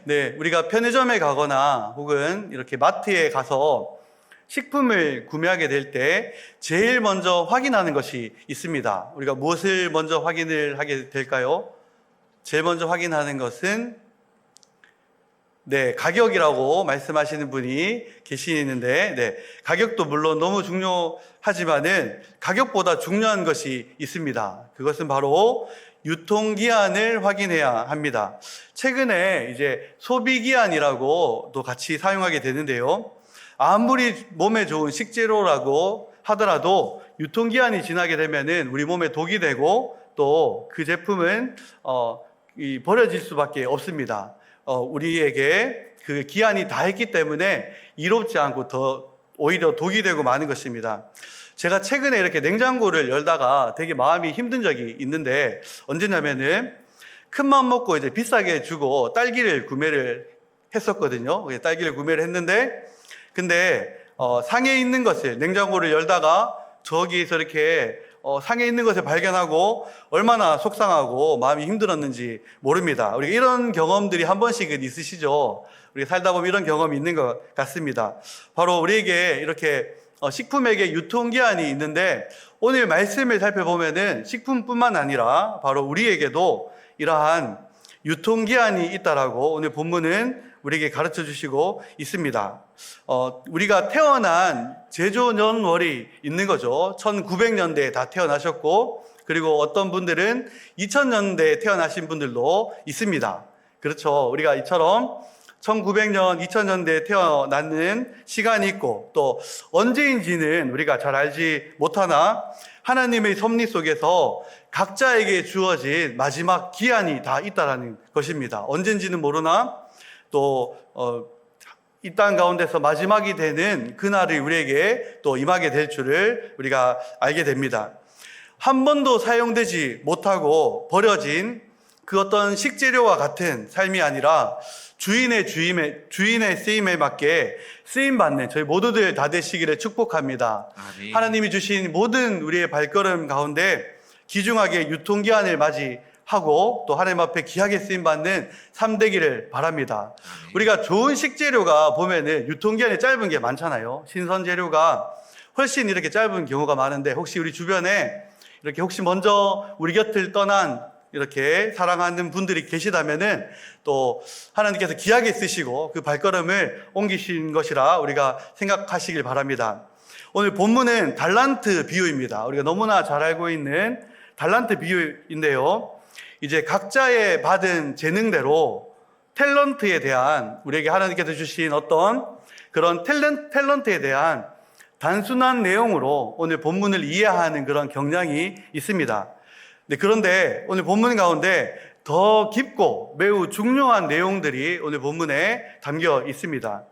네, 우리가 편의점에 가거나 혹은 이렇게 마트에 가서 식품을 구매하게 될 때 제일 먼저 확인하는 것이 있습니다. 우리가 무엇을 먼저 확인을 하게 될까요? 제일 먼저 확인하는 것은 가격이라고 말씀하시는 분이 계시는데, 가격도 물론 너무 중요하지만은 가격보다 중요한 것이 있습니다. 그것은 바로 유통기한을 확인해야 합니다. 최근에 이제 소비기한이라고도 같이 사용하게 되는데요. 아무리 몸에 좋은 식재료라고 하더라도 유통기한이 지나게 되면은 우리 몸에 독이 되고 또 그 제품은 버려질 수밖에 없습니다. 우리에게 그 기한이 다 했기 때문에 이롭지 않고 오히려 독이 되고 마는 것입니다. 제가 최근에 이렇게 냉장고를 열다가 되게 마음이 힘든 적이 있는데, 언제냐면은 큰 맘 먹고 이제 비싸게 주고 딸기를 구매를 했었거든요. 딸기를 구매를 했는데, 근데 상해 있는 것을, 냉장고를 열다가 저기에서 이렇게 상해 있는 것을 발견하고 얼마나 속상하고 마음이 힘들었는지 모릅니다. 우리가 이런 경험들이 한 번씩은 있으시죠? 우리가 살다 보면 이런 경험이 있는 것 같습니다. 바로 우리에게 이렇게 식품에게 유통기한이 있는데, 오늘 말씀을 살펴보면은 식품뿐만 아니라 바로 우리에게도 이러한 유통기한이 있다라고 오늘 본문은 우리에게 가르쳐 주시고 있습니다. 우리가 태어난 제조년월이 있는 거죠. 1900년대에 다 태어나셨고, 그리고 어떤 분들은 2000년대에 태어나신 분들도 있습니다. 그렇죠. 우리가 이처럼 1900년, 2000년대에 태어나는 시간이 있고, 또 언제인지는 우리가 잘 알지 못하나 하나님의 섭리 속에서 각자에게 주어진 마지막 기한이 다 있다라는 것입니다. 언젠지는 모르나 또 이 땅 가운데서 마지막이 되는 그날이 우리에게 또 임하게 될 줄을 우리가 알게 됩니다. 한 번도 사용되지 못하고 버려진 그 어떤 식재료와 같은 삶이 아니라 주인의 쓰임에 맞게 쓰임받는 저희 모두들 다 되시기를 축복합니다. 아멘. 하나님이 주신 모든 우리의 발걸음 가운데 귀중하게 유통기한을 맞이하고 또 하나님 앞에 귀하게 쓰임받는 삶 되기를 바랍니다. 아멘. 우리가 좋은 식재료가 보면은 유통기한이 짧은 게 많잖아요. 신선 재료가 훨씬 이렇게 짧은 경우가 많은데, 혹시 우리 주변에 이렇게 혹시 먼저 우리 곁을 떠난 이렇게 사랑하는 분들이 계시다면은 또 하나님께서 귀하게 쓰시고 그 발걸음을 옮기신 것이라 우리가 생각하시길 바랍니다. 오늘 본문은 달란트 비유입니다. 우리가 너무나 잘 알고 있는 달란트 비유인데요. 이제 각자의 받은 재능대로 탤런트에 대한, 우리에게 하나님께서 주신 어떤 그런 탤런트에 대한 단순한 내용으로 오늘 본문을 이해하는 그런 경향이 있습니다. 그런데 오늘 본문 가운데 더 깊고 매우 중요한 내용들이 오늘 본문에 담겨 있습니다.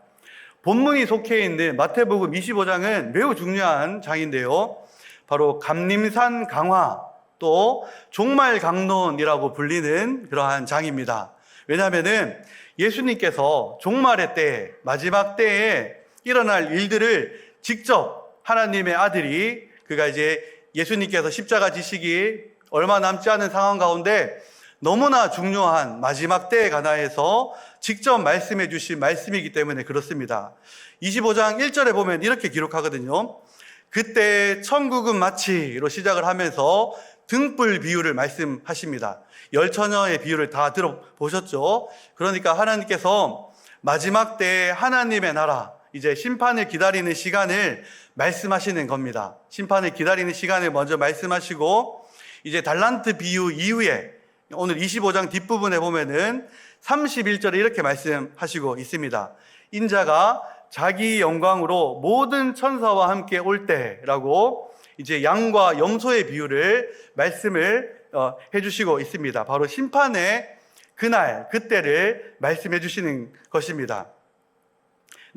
본문이 속해 있는 마태복음 25장은 매우 중요한 장인데요. 바로 감림산 강화, 또 종말 강론이라고 불리는 그러한 장입니다. 왜냐하면은 예수님께서 종말의 때에, 마지막 때에 일어날 일들을 직접 하나님의 아들이, 그가 이제 예수님께서 십자가 지시기 얼마 남지 않은 상황 가운데 너무나 중요한 마지막 때에 관하여서 직접 말씀해 주신 말씀이기 때문에 그렇습니다. 25장 1절에 보면 이렇게 기록하거든요. 그때 천국은 마치로 시작을 하면서 등불 비유를 말씀하십니다. 열처녀의 비유를 다 들어보셨죠? 그러니까 하나님께서 마지막 때에 하나님의 나라, 이제 심판을 기다리는 시간을 말씀하시는 겁니다. 심판을 기다리는 시간을 먼저 말씀하시고, 이제 달란트 비유 이후에 오늘 25장 뒷부분에 보면은 31절에 이렇게 말씀하시고 있습니다. 인자가 자기 영광으로 모든 천사와 함께 올 때라고 이제 양과 염소의 비유를 말씀을 해주시고 있습니다. 바로 심판의 그날, 그때를 말씀해 주시는 것입니다.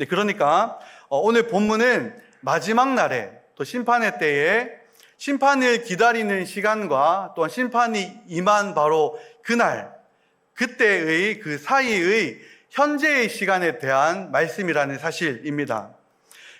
그러니까 오늘 본문은 마지막 날에, 또 심판의 때에 심판을 기다리는 시간과 또한 심판이 임한 바로 그날, 그때의 그 사이의 현재의 시간에 대한 말씀이라는 사실입니다.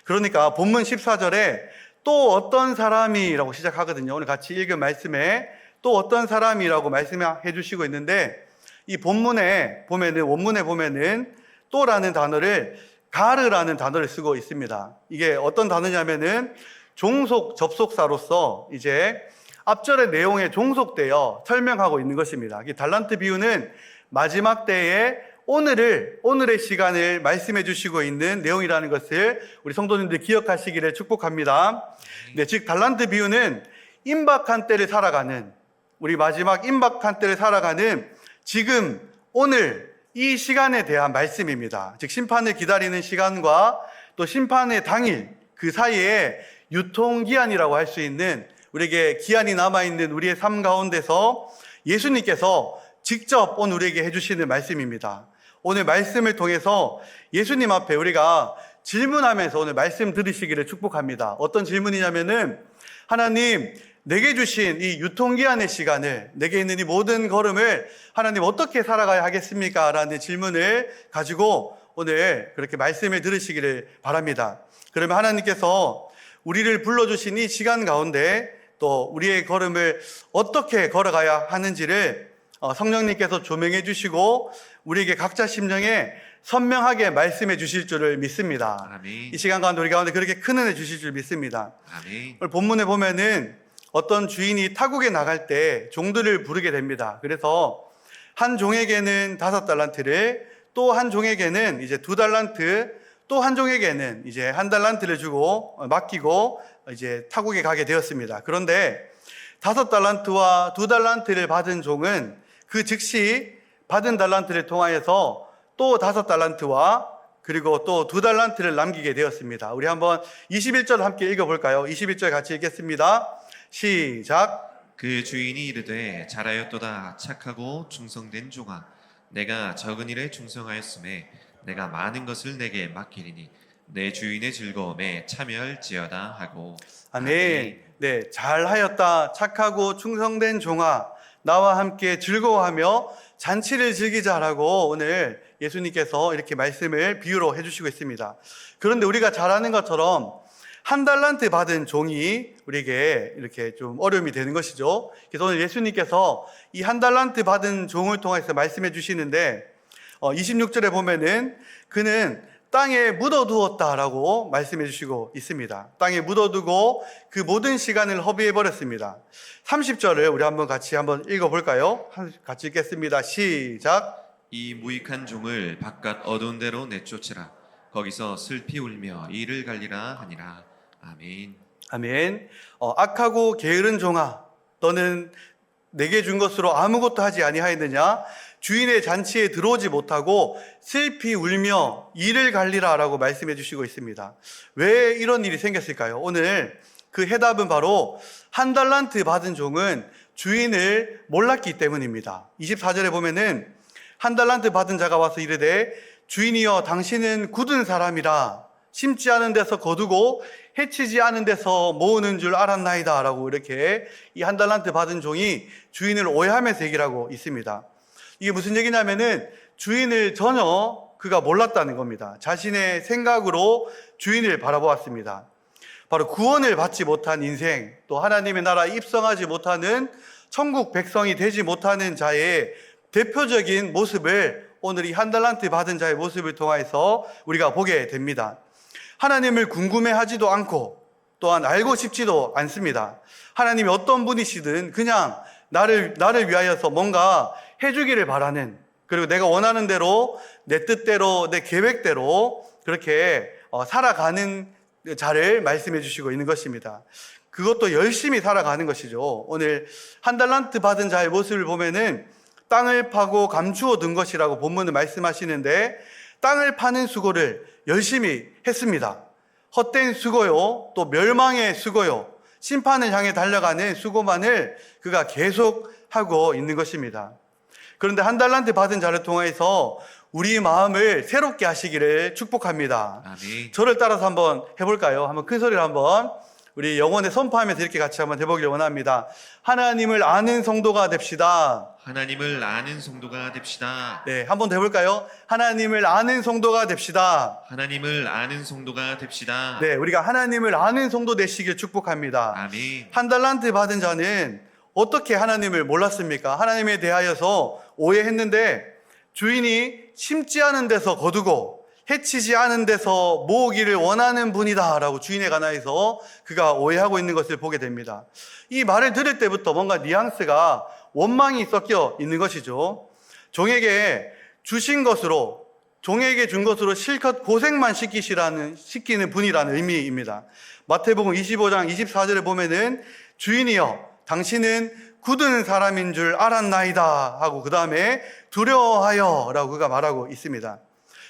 그러니까 본문 14절에 또 어떤 사람이라고 시작하거든요. 오늘 같이 읽은 말씀에 또 어떤 사람이라고 말씀해 주시고 있는데, 이 본문에 보면은, 원문에 보면은 또라는 단어를 가르라는 단어를 쓰고 있습니다. 이게 어떤 단어냐면은 종속 접속사로서 이제 앞절의 내용에 종속되어 설명하고 있는 것입니다. 이 달란트 비유는 마지막 때에 오늘의 시간을 말씀해 주시고 있는 내용이라는 것을 우리 성도님들 기억하시기를 축복합니다. 네, 즉 달란트 비유는 임박한 때를 살아가는, 우리 마지막 임박한 때를 살아가는 지금 오늘 이 시간에 대한 말씀입니다. 즉 심판을 기다리는 시간과 또 심판의 당일 그 사이에 유통기한이라고 할 수 있는, 우리에게 기한이 남아있는 우리의 삶 가운데서 예수님께서 직접 오늘 우리에게 해주시는 말씀입니다. 오늘 말씀을 통해서 예수님 앞에 우리가 질문하면서 오늘 말씀 들으시기를 축복합니다. 어떤 질문이냐면은, 하나님, 내게 주신 이 유통기한의 시간을, 내게 있는 이 모든 걸음을 하나님 어떻게 살아가야 하겠습니까? 라는 질문을 가지고 오늘 그렇게 말씀을 들으시기를 바랍니다. 그러면 하나님께서 우리를 불러주신 이 시간 가운데 또 우리의 걸음을 어떻게 걸어가야 하는지를 성령님께서 조명해 주시고 우리에게 각자 심령에 선명하게 말씀해 주실 줄을 믿습니다. 아멘. 이 시간 가운데 우리 가운데 그렇게 큰 은혜 주실 줄 믿습니다. 아멘. 오늘 본문에 보면은 어떤 주인이 타국에 나갈 때 종들을 부르게 됩니다. 그래서 한 종에게는 5달란트를, 또 한 종에게는 이제 2달란트, 또 한 종에게는 이제 1달란트를 주고 맡기고 이제 타국에 가게 되었습니다. 그런데 5달란트와 2달란트를 받은 종은 그 즉시 받은 달란트를 통하여서 또 5달란트와 그리고 또 2달란트를 남기게 되었습니다. 우리 한번 21절 함께 읽어볼까요? 21절 같이 읽겠습니다. 시작. 그 주인이 이르되 잘하였도다 착하고 충성된 종아, 내가 적은 일에 충성하였음에 내가 많은 것을 내게 맡기리니 내 주인의 즐거움에 참여할지어다 하고. 아멘. 네, 잘하였다 착하고 충성된 종아, 나와 함께 즐거워하며 잔치를 즐기자라고 오늘 예수님께서 이렇게 말씀을 비유로 해주시고 있습니다. 그런데 우리가 잘 아는 것처럼 1달란트 받은 종이 우리에게 이렇게 좀 어려움이 되는 것이죠. 그래서 오늘 예수님께서 이 1달란트 받은 종을 통해서 말씀해 주시는데 26절에 보면은 그는 땅에 묻어두었다라고 말씀해 주시고 있습니다. 땅에 묻어두고 그 모든 시간을 허비해 버렸습니다. 30절을 우리 같이 한번 읽어볼까요? 같이 읽겠습니다. 시작. 이 무익한 종을 바깥 어두운 데로 내쫓으라. 거기서 슬피 울며 이를 갈리라 하니라. 아멘. 아멘. 악하고 게으른 종아, 너는 내게 준 것으로 아무것도 하지 아니하였느냐? 주인의 잔치에 들어오지 못하고 슬피 울며 이를 갈리라 라고 말씀해 주시고 있습니다. 왜 이런 일이 생겼을까요? 오늘 그 해답은 바로 1달란트 받은 종은 주인을 몰랐기 때문입니다. 24절에 보면은 1달란트 받은 자가 와서 이르되 주인이여 당신은 굳은 사람이라 심지 않은 데서 거두고 해치지 않은 데서 모으는 줄 알았나이다 라고 이렇게 이 1달란트 받은 종이 주인을 오해하면서 얘기를 하고 있습니다. 이게 무슨 얘기냐면은 주인을 전혀 그가 몰랐다는 겁니다. 자신의 생각으로 주인을 바라보았습니다. 바로 구원을 받지 못한 인생, 또 하나님의 나라에 입성하지 못하는 천국 백성이 되지 못하는 자의 대표적인 모습을 오늘 이 1달란트 받은 자의 모습을 통해서 우리가 보게 됩니다. 하나님을 궁금해하지도 않고 또한 알고 싶지도 않습니다. 하나님이 어떤 분이시든 그냥 나를 위하여서 뭔가 해주기를 바라는, 그리고 내가 원하는 대로 내 뜻대로 내 계획대로 그렇게 살아가는 자를 말씀해 주시고 있는 것입니다. 그것도 열심히 살아가는 것이죠. 오늘 1달란트 받은 자의 모습을 보면은 땅을 파고 감추어 둔 것이라고 본문은 말씀하시는데, 땅을 파는 수고를 열심히 했습니다. 헛된 수고요, 또 멸망의 수고요, 심판을 향해 달려가는 수고만을 그가 계속 하고 있는 것입니다. 그런데 1달란트 받은 자를 통해서 우리 마음을 새롭게 하시기를 축복합니다. 아멘. 저를 따라서 한번 해볼까요? 한번 큰 소리로 한번 우리 영혼에 선포하면서 이렇게 같이 한번 해보기를 원합니다. 하나님을 아는 성도가 됩시다. 하나님을 아는 성도가 됩시다. 네, 한번 더 해볼까요? 하나님을 아는 성도가 됩시다. 하나님을 아는 성도가 됩시다. 네, 우리가 하나님을 아는 성도 되시길 축복합니다. 아멘. 1달란트 받은 자는 어떻게 하나님을 몰랐습니까? 하나님에 대하여서 오해했는데 주인이 심지 않은 데서 거두고 해치지 않은 데서 모으기를 원하는 분이다 라고 주인에 관하여서 그가 오해하고 있는 것을 보게 됩니다. 이 말을 들을 때부터 뭔가 뉘앙스가 원망이 섞여 있는 것이죠. 종에게 주신 것으로, 종에게 준 것으로 실컷 고생만 시키는 분이라는 의미입니다. 마태복음 25장 24절에 보면은 주인이여 당신은 굳은 사람인 줄 알았나이다 하고 그 다음에 두려워하여 라고 그가 말하고 있습니다.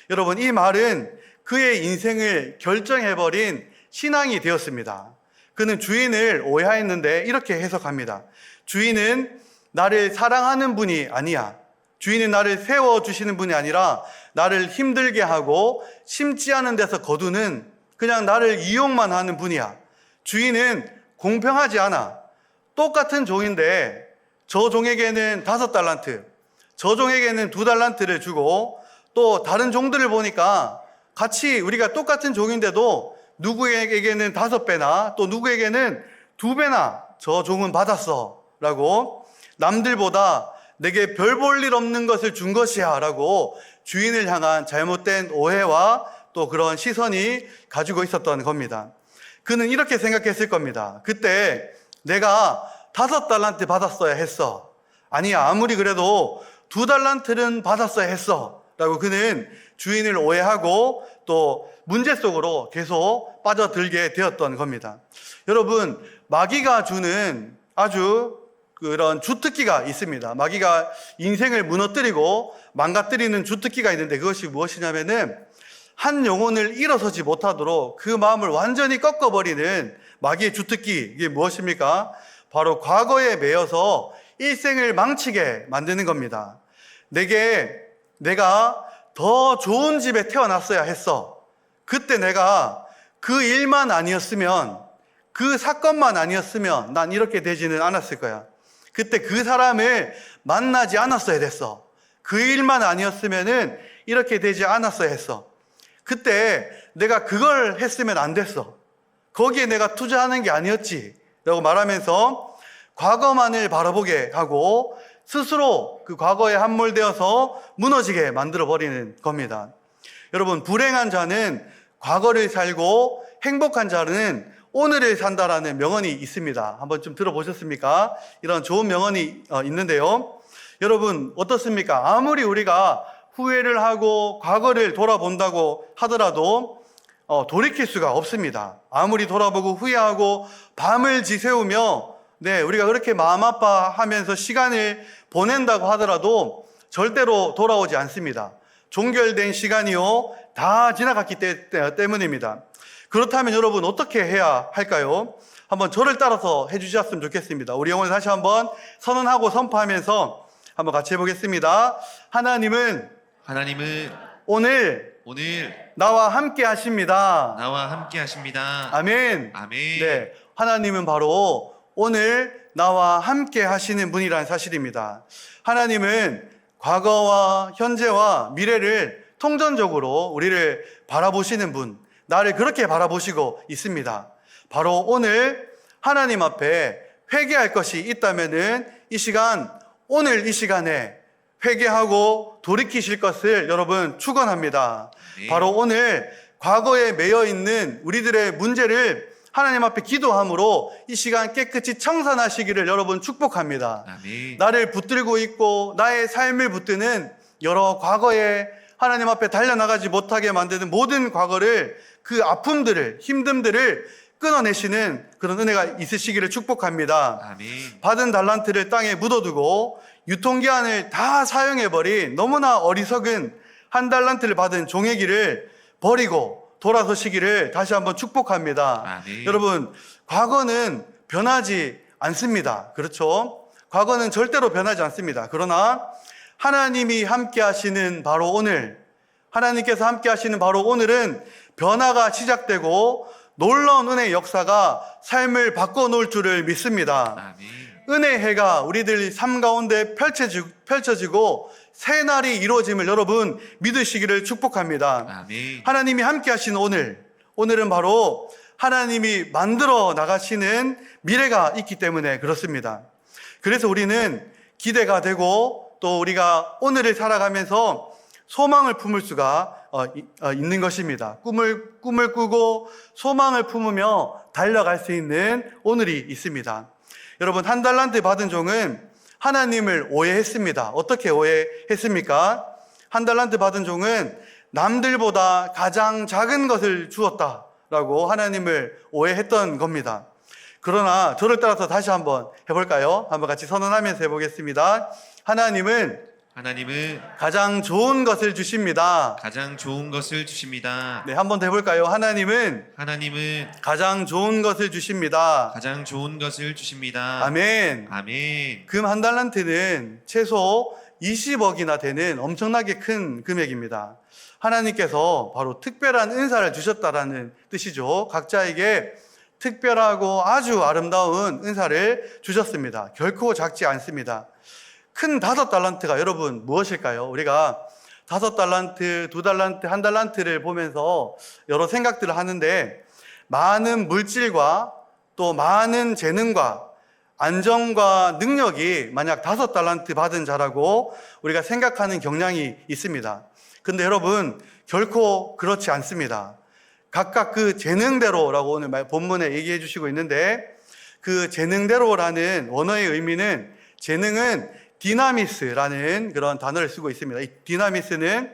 여러분, 이 말은 그의 인생을 결정해버린 신앙이 되었습니다. 그는 주인을 오해하였는데 이렇게 해석합니다. 주인은 나를 사랑하는 분이 아니야. 주인은 나를 세워주시는 분이 아니라 나를 힘들게 하고 심지 않은 데서 거두는, 그냥 나를 이용만 하는 분이야. 주인은 공평하지 않아. 똑같은 종인데 저 종에게는 5달란트, 저 종에게는 2달란트를 주고 또 다른 종들을 보니까 같이 우리가 똑같은 종인데도 누구에게는 5배나 또 누구에게는 2배나 저 종은 받았어 라고, 남들보다 내게 별 볼 일 없는 것을 준 것이야 라고 주인을 향한 잘못된 오해와 또 그런 시선이 가지고 있었던 겁니다. 그는 이렇게 생각했을 겁니다. 그때 내가 5달란트 받았어야 했어. 아니야, 아무리 그래도 2달란트는 받았어야 했어 라고 그는 주인을 오해하고 또 문제 속으로 계속 빠져들게 되었던 겁니다. 여러분, 마귀가 주는 아주 그런 주특기가 있습니다. 마귀가 인생을 무너뜨리고 망가뜨리는 주특기가 있는데 그것이 무엇이냐면은 한 영혼을 일어서지 못하도록 그 마음을 완전히 꺾어버리는 마귀의 주특기, 이게 무엇입니까? 바로 과거에 매여서 일생을 망치게 만드는 겁니다. 내가 더 좋은 집에 태어났어야 했어. 그때 내가 그 일만 아니었으면, 그 사건만 아니었으면 난 이렇게 되지는 않았을 거야. 그때 그 사람을 만나지 않았어야 됐어. 그 일만 아니었으면은 이렇게 되지 않았어야 했어. 그때 내가 그걸 했으면 안 됐어. 거기에 내가 투자하는 게 아니었지 라고 말하면서 과거만을 바라보게 하고 스스로 그 과거에 함몰되어서 무너지게 만들어버리는 겁니다. 여러분, 불행한 자는 과거를 살고 행복한 자는 오늘을 산다라는 명언이 있습니다. 한번 좀 들어보셨습니까? 이런 좋은 명언이 있는데요. 여러분, 어떻습니까? 아무리 우리가 후회를 하고 과거를 돌아본다고 하더라도 돌이킬 수가 없습니다. 아무리 돌아보고 후회하고 밤을 지새우며 우리가 그렇게 마음 아파하면서 시간을 보낸다고 하더라도 절대로 돌아오지 않습니다. 종결된 시간이요 다 지나갔기 때문입니다. 그렇다면 여러분 어떻게 해야 할까요? 한번 저를 따라서 해주셨으면 좋겠습니다. 우리 영혼을 다시 한번 선언하고 선포하면서 한번 같이 해보겠습니다. 하나님은 오늘 나와 함께 하십니다. 아멘. 네, 하나님은 바로 오늘 나와 함께 하시는 분이라는 사실입니다. 하나님은 과거와 현재와 미래를 통전적으로 우리를 바라보시는 분, 나를 그렇게 바라보시고 있습니다. 바로 오늘 하나님 앞에 회개할 것이 있다면은 오늘 이 시간에 회개하고 돌이키실 것을 여러분 축원합니다. 바로 오늘 과거에 매여 있는 우리들의 문제를 하나님 앞에 기도함으로 이 시간 깨끗이 청산하시기를 여러분 축복합니다. 나를 붙들고 있고 나의 삶을 붙드는 여러 과거에 하나님 앞에 달려나가지 못하게 만드는 모든 과거를, 그 아픔들을, 힘듦들을 끊어내시는 그런 은혜가 있으시기를 축복합니다. 받은 달란트를 땅에 묻어두고 유통기한을 다 사용해버린 너무나 어리석은 1달란트를 받은 종의 길을 버리고 돌아서시기를 다시 한번 축복합니다. 여러분, 과거는 변하지 않습니다. 그렇죠? 과거는 절대로 변하지 않습니다. 그러나 하나님이 함께 하시는 바로 오늘, 하나님께서 함께 하시는 바로 오늘은 변화가 시작되고 놀라운 은혜의 역사가 삶을 바꿔놓을 줄을 믿습니다. 은혜의 해가 우리들 삶 가운데 펼쳐지고 새 날이 이루어짐을 여러분 믿으시기를 축복합니다. 하나님이 함께 하신 오늘은 바로 하나님이 만들어 나가시는 미래가 있기 때문에 그렇습니다. 그래서 우리는 기대가 되고 또 우리가 오늘을 살아가면서 소망을 품을 수가 있는 것입니다. 꿈을 꾸고 소망을 품으며 달려갈 수 있는 오늘이 있습니다. 여러분, 한 달란트 받은 종은 하나님을 오해했습니다. 어떻게 오해했습니까? 한 달란트 받은 종은 남들보다 가장 작은 것을 주었다라고 하나님을 오해했던 겁니다. 그러나 저를 따라서 다시 한번 해볼까요? 한번 같이 선언하면서 해보겠습니다. 하나님은 가장 좋은 것을 주십니다. 가장 좋은 것을 주십니다. 네, 한번 더 해볼까요? 하나님은 가장 좋은 것을 주십니다. 가장 좋은 것을 주십니다. 아멘. 아멘. 금 한 달란트는 최소 20억이나 되는 엄청나게 큰 금액입니다. 하나님께서 바로 특별한 은사를 주셨다라는 뜻이죠. 각자에게 특별하고 아주 아름다운 은사를 주셨습니다. 결코 작지 않습니다. 큰 5달란트가 여러분 무엇일까요? 우리가 5달란트, 2달란트, 1달란트를 보면서 여러 생각들을 하는데 많은 물질과 또 많은 재능과 안정과 능력이 만약 5달란트 받은 자라고 우리가 생각하는 경향이 있습니다. 근데 여러분, 결코 그렇지 않습니다. 각각 그 재능대로라고 오늘 본문에 얘기해 주시고 있는데, 그 재능대로라는 원어의 의미는, 재능은 디나미스라는 그런 단어를 쓰고 있습니다. 이 디나미스는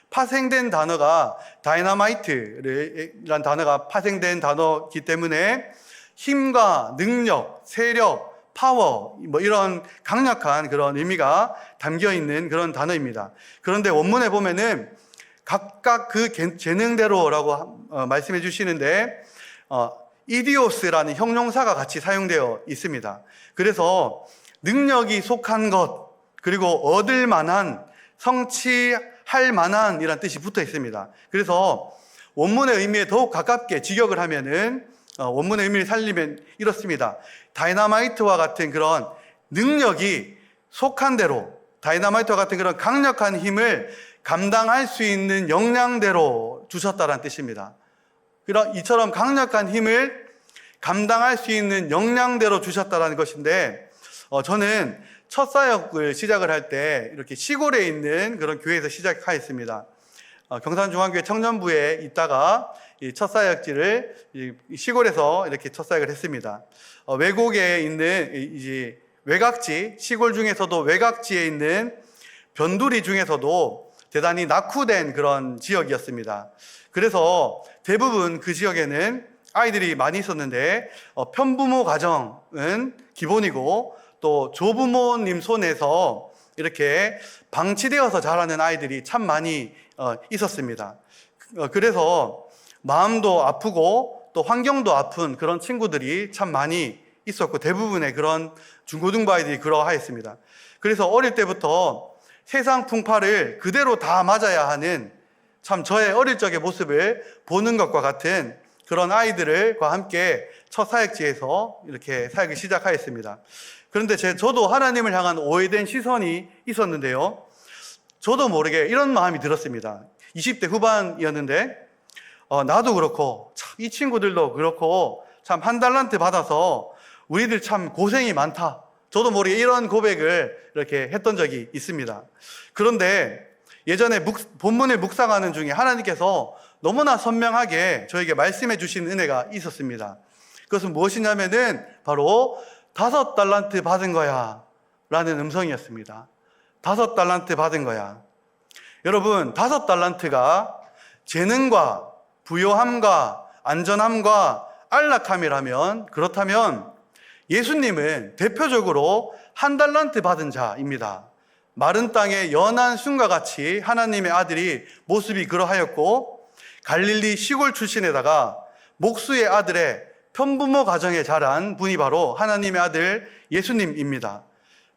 파생된 단어가 다이너마이트라는 단어가 파생된 단어이기 때문에 힘과 능력, 세력, 파워, 이런 강력한 그런 의미가 담겨 있는 그런 단어입니다. 그런데 원문에 보면은 각각 그 재능대로라고 말씀해 주시는데, 이디오스라는 형용사가 같이 사용되어 있습니다. 그래서 능력이 속한 것, 그리고 얻을 만한, 성취할 만한 이란 뜻이 붙어 있습니다. 그래서 원문의 의미에 더욱 가깝게 직역을 하면은 원문의 의미를 살리면 이렇습니다. 다이너마이트와 같은 그런 능력이 속한 대로, 다이너마이트와 같은 그런 강력한 힘을 감당할 수 있는 역량대로 주셨다는 뜻입니다. 이처럼 강력한 힘을 감당할 수 있는 역량대로 주셨다는 것인데, 저는 첫 사역을 시작을 할 때 이렇게 시골에 있는 그런 교회에서 시작하였습니다. 경산중앙교회 청년부에 있다가 이 첫 사역지를 시골에서 이렇게 첫 사역을 했습니다. 외국에 있는 이제 외곽지, 시골 중에서도 외곽지에 있는 변두리 중에서도 대단히 낙후된 그런 지역이었습니다. 그래서 대부분 그 지역에는 아이들이 많이 있었는데, 편부모 가정은 기본이고 또 조부모님 손에서 이렇게 방치되어서 자라는 아이들이 참 많이 있었습니다. 그래서 마음도 아프고 또 환경도 아픈 그런 친구들이 참 많이 있었고, 대부분의 그런 중고등부 아이들이 그러하였습니다. 그래서 어릴 때부터 세상 풍파를 그대로 다 맞아야 하는, 참 저의 어릴 적의 모습을 보는 것과 같은 그런 아이들과 함께 첫 사역지에서 이렇게 사역을 시작하였습니다. 그런데 저도 하나님을 향한 오해된 시선이 있었는데요. 저도 모르게 이런 마음이 들었습니다. 20대 후반이었는데, 나도 그렇고, 참 이 친구들도 그렇고, 참 한 달란트 받아서 우리들 참 고생이 많다. 저도 모르게 이런 고백을 이렇게 했던 적이 있습니다. 그런데 예전에 본문을 묵상하는 중에 하나님께서 너무나 선명하게 저에게 말씀해 주신 은혜가 있었습니다. 그것은 무엇이냐면은 바로 5달란트 받은 거야 라는 음성이었습니다. 5달란트 받은 거야. 여러분, 5달란트가 재능과 부요함과 안전함과 안락함이라면, 그렇다면 예수님은 대표적으로 1달란트 받은 자입니다. 마른 땅의 연한 순과 같이 하나님의 아들이 모습이 그러하였고, 갈릴리 시골 출신에다가 목수의 아들의 편부모 가정에 자란 분이 바로 하나님의 아들 예수님입니다.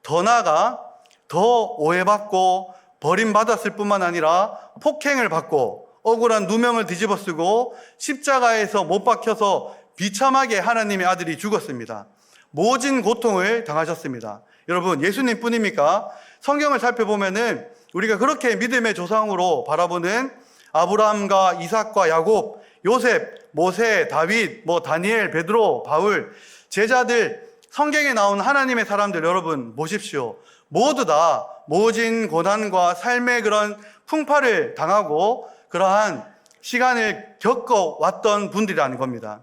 더 나아가 더 오해받고 버림받았을 뿐만 아니라 폭행을 받고 억울한 누명을 뒤집어 쓰고 십자가에서 못 박혀서 비참하게 하나님의 아들이 죽었습니다. 모진 고통을 당하셨습니다. 여러분, 예수님 뿐입니까? 성경을 살펴보면은 우리가 그렇게 믿음의 조상으로 바라보는 아브라함과 이삭과 야곱, 요셉, 모세, 다윗, 다니엘, 베드로, 바울, 제자들 성경에 나온 하나님의 사람들 여러분 보십시오. 모두 다 모진 고난과 삶의 그런 풍파를 당하고 그러한 시간을 겪어왔던 분들이라는 겁니다.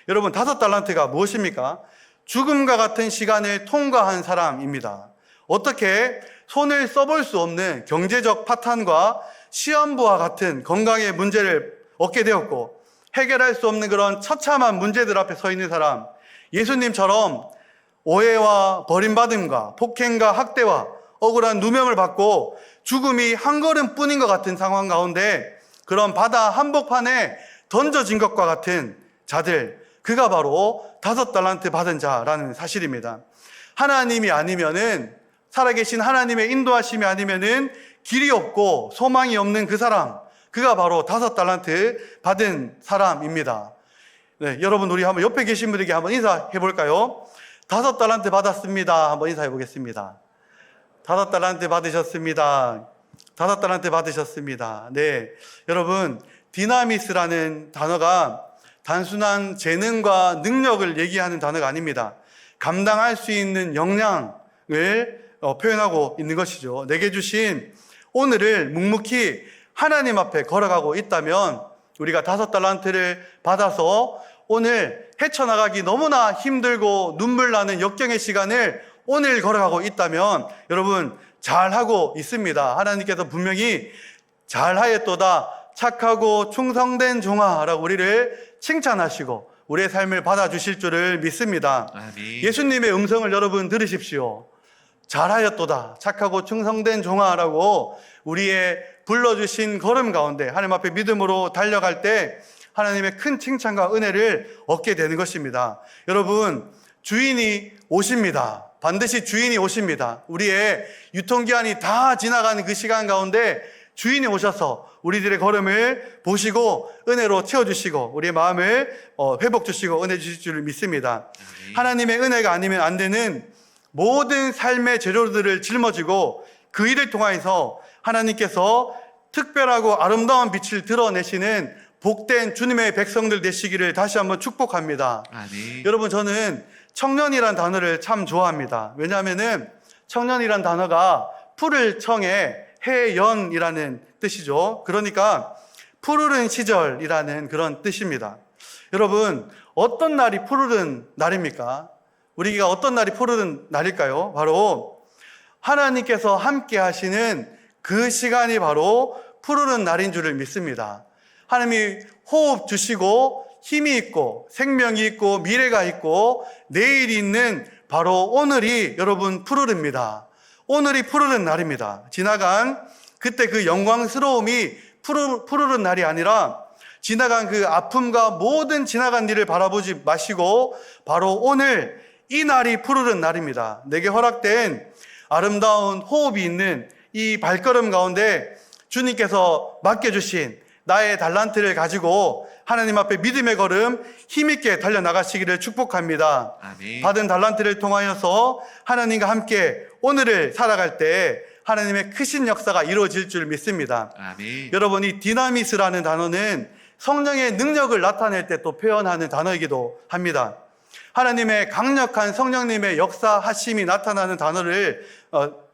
여러분 5달란트가 무엇입니까? 죽음과 같은 시간을 통과한 사람입니다. 어떻게 손을 써볼 수 없는 경제적 파탄과 시한부와 같은 건강의 문제를 얻게 되었고 해결할 수 없는 그런 처참한 문제들 앞에 서 있는 사람, 예수님처럼 오해와 버림받음과 폭행과 학대와 억울한 누명을 받고 죽음이 한 걸음뿐인 것 같은 상황 가운데 그런 바다 한복판에 던져진 것과 같은 자들, 그가 바로 5달란트 받은 자라는 사실입니다. 하나님이 아니면은, 살아계신 하나님의 인도하심이 아니면은 길이 없고 소망이 없는 그 사람, 그가 바로 5달란트 받은 사람입니다. 네, 여러분 우리 한번 옆에 계신 분에게 한번 인사해 볼까요? 5달란트 받았습니다. 한번 인사해 보겠습니다. 5달란트 받으셨습니다. 5달란트 받으셨습니다. 네, 여러분 디나미스라는 단어가 단순한 재능과 능력을 얘기하는 단어가 아닙니다. 감당할 수 있는 역량을 표현하고 있는 것이죠. 내게 주신 오늘을 묵묵히 하나님 앞에 걸어가고 있다면 우리가 5달란트를 받아서 오늘 헤쳐나가기 너무나 힘들고 눈물 나는 역경의 시간을 오늘 걸어가고 있다면 여러분 잘하고 있습니다. 하나님께서 분명히 잘하였도다 착하고 충성된 종아라고 우리를 칭찬하시고 우리의 삶을 받아주실 줄을 믿습니다. 아멘. 예수님의 음성을 여러분 들으십시오. 잘하였도다 착하고 충성된 종아라고 우리의 불러주신 걸음 가운데 하나님 앞에 믿음으로 달려갈 때 하나님의 큰 칭찬과 은혜를 얻게 되는 것입니다. 여러분 주인이 오십니다. 반드시 주인이 오십니다. 우리의 유통기한이 다 지나가는 그 시간 가운데 주인이 오셔서 우리들의 걸음을 보시고 은혜로 채워주시고 우리의 마음을 회복 주시고 은혜 주실 줄 믿습니다. 하나님의 은혜가 아니면 안 되는 모든 삶의 재료들을 짊어지고 그 일을 통하여서 하나님께서 특별하고 아름다운 빛을 드러내시는 복된 주님의 백성들 되시기를 다시 한번 축복합니다. 아멘. 여러분 저는 청년이란 단어를 참 좋아합니다. 왜냐하면은 청년이란 단어가 푸를 청에 해연이라는 뜻이죠. 그러니까 푸르른 시절이라는 그런 뜻입니다. 여러분 어떤 날이 푸르른 날입니까? 우리가 어떤 날이 푸르른 날일까요? 바로 하나님께서 함께 하시는 그 시간이 바로 푸르른 날인 줄을 믿습니다. 하나님이 호흡 주시고 힘이 있고 생명이 있고 미래가 있고 내일이 있는 바로 오늘이 여러분 푸르릅니다. 오늘이 푸르른 날입니다. 지나간 그때 그 영광스러움이 푸르른 날이 아니라 지나간 그 아픔과 모든 지나간 일을 바라보지 마시고 바로 오늘 이 날이 푸르른 날입니다. 내게 허락된 아름다운 호흡이 있는 이 발걸음 가운데 주님께서 맡겨주신 나의 달란트를 가지고 하나님 앞에 믿음의 걸음 힘있게 달려나가시기를 축복합니다. 아멘. 받은 달란트를 통하여서 하나님과 함께 오늘을 살아갈 때 하나님의 크신 역사가 이루어질 줄 믿습니다. 아멘. 여러분 이 디나미스라는 단어는 성령의 능력을 나타낼 때 또 표현하는 단어이기도 합니다. 하나님의 강력한 성령님의 역사하심이 나타나는 단어를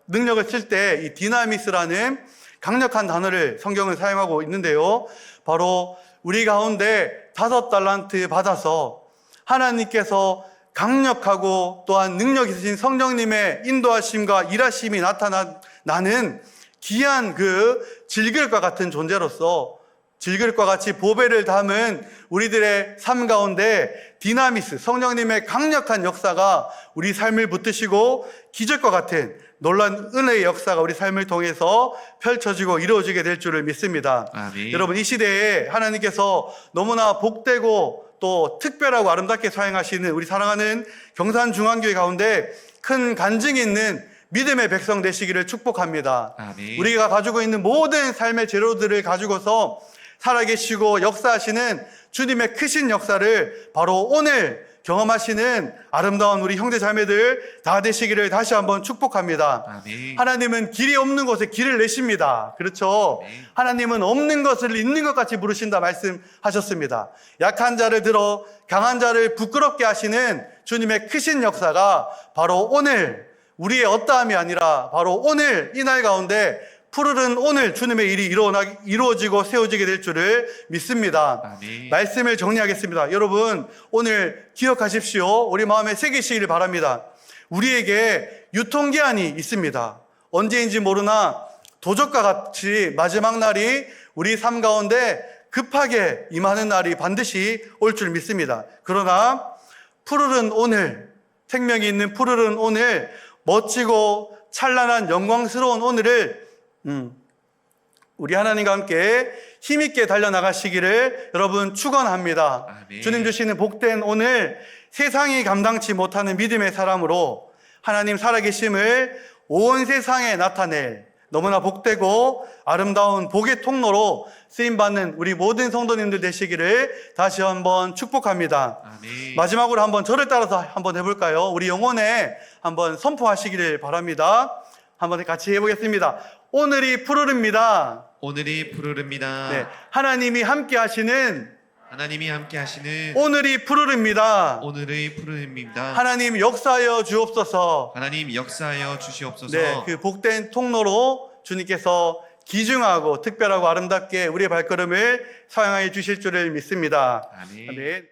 능력을 쓸 때 이 디나미스라는 강력한 단어를 성경은 사용하고 있는데요. 바로 우리 가운데 5달란트 받아서 하나님께서 강력하고 또한 능력 있으신 성령님의 인도하심과 일하심이 나타나는 귀한 그 질그릇과 같은 존재로서 질그릇과 같이 보배를 담은 우리들의 삶 가운데 디나미스, 성령님의 강력한 역사가 우리 삶을 붙드시고 기적과 같은 놀라운 은혜의 역사가 우리 삶을 통해서 펼쳐지고 이루어지게 될 줄을 믿습니다. 아멘. 여러분 이 시대에 하나님께서 너무나 복되고 또 특별하고 아름답게 사용하시는 우리 사랑하는 경산중앙교회 가운데 큰 간증이 있는 믿음의 백성 되시기를 축복합니다. 아멘. 우리가 가지고 있는 모든 삶의 재료들을 가지고서 살아계시고 역사하시는 주님의 크신 역사를 바로 오늘 경험하시는 아름다운 우리 형제 자매들 다 되시기를 다시 한번 축복합니다. 아멘. 하나님은 길이 없는 곳에 길을 내십니다. 그렇죠? 아멘. 하나님은 없는 것을 있는 것 같이 부르신다 말씀하셨습니다. 약한 자를 들어 강한 자를 부끄럽게 하시는 주님의 크신 역사가 바로 오늘, 우리의 어떠함이 아니라 바로 오늘 이 날 가운데 푸르른 오늘 주님의 일이 이루어지고 세워지게 될 줄을 믿습니다. 아멘. 말씀을 정리하겠습니다. 여러분, 오늘 기억하십시오. 우리 마음에 새기시기를 바랍니다. 우리에게 유통기한이 있습니다. 언제인지 모르나 도적과 같이 마지막 날이 우리 삶 가운데 급하게 임하는 날이 반드시 올 줄 믿습니다. 그러나 푸르른 오늘, 생명이 있는 푸르른 오늘, 멋지고 찬란한 영광스러운 오늘을 우리 하나님과 함께 힘있게 달려나가시기를 여러분 축원합니다. 아멘. 주님 주시는 복된 오늘, 세상이 감당치 못하는 믿음의 사람으로 하나님 살아계심을 온 세상에 나타낼 너무나 복되고 아름다운 복의 통로로 쓰임받는 우리 모든 성도님들 되시기를 다시 한번 축복합니다. 아멘. 마지막으로 한번 저를 따라서 한번 해볼까요? 우리 영혼에 한번 선포하시기를 바랍니다. 한번 같이 해보겠습니다. 오늘이 푸르릅니다. 오늘이 푸르릅니다. 네, 하나님이 함께 하시는 하나님이 함께 하시는 오늘이 푸르릅니다. 오늘의 푸르릅니다. 하나님 역사하여 주옵소서. 하나님 역사하여 주시옵소서. 네, 그 복된 통로로 주님께서 귀중하고 특별하고 아름답게 우리의 발걸음을 사용하여 주실 줄을 믿습니다. 아멘. 아멘.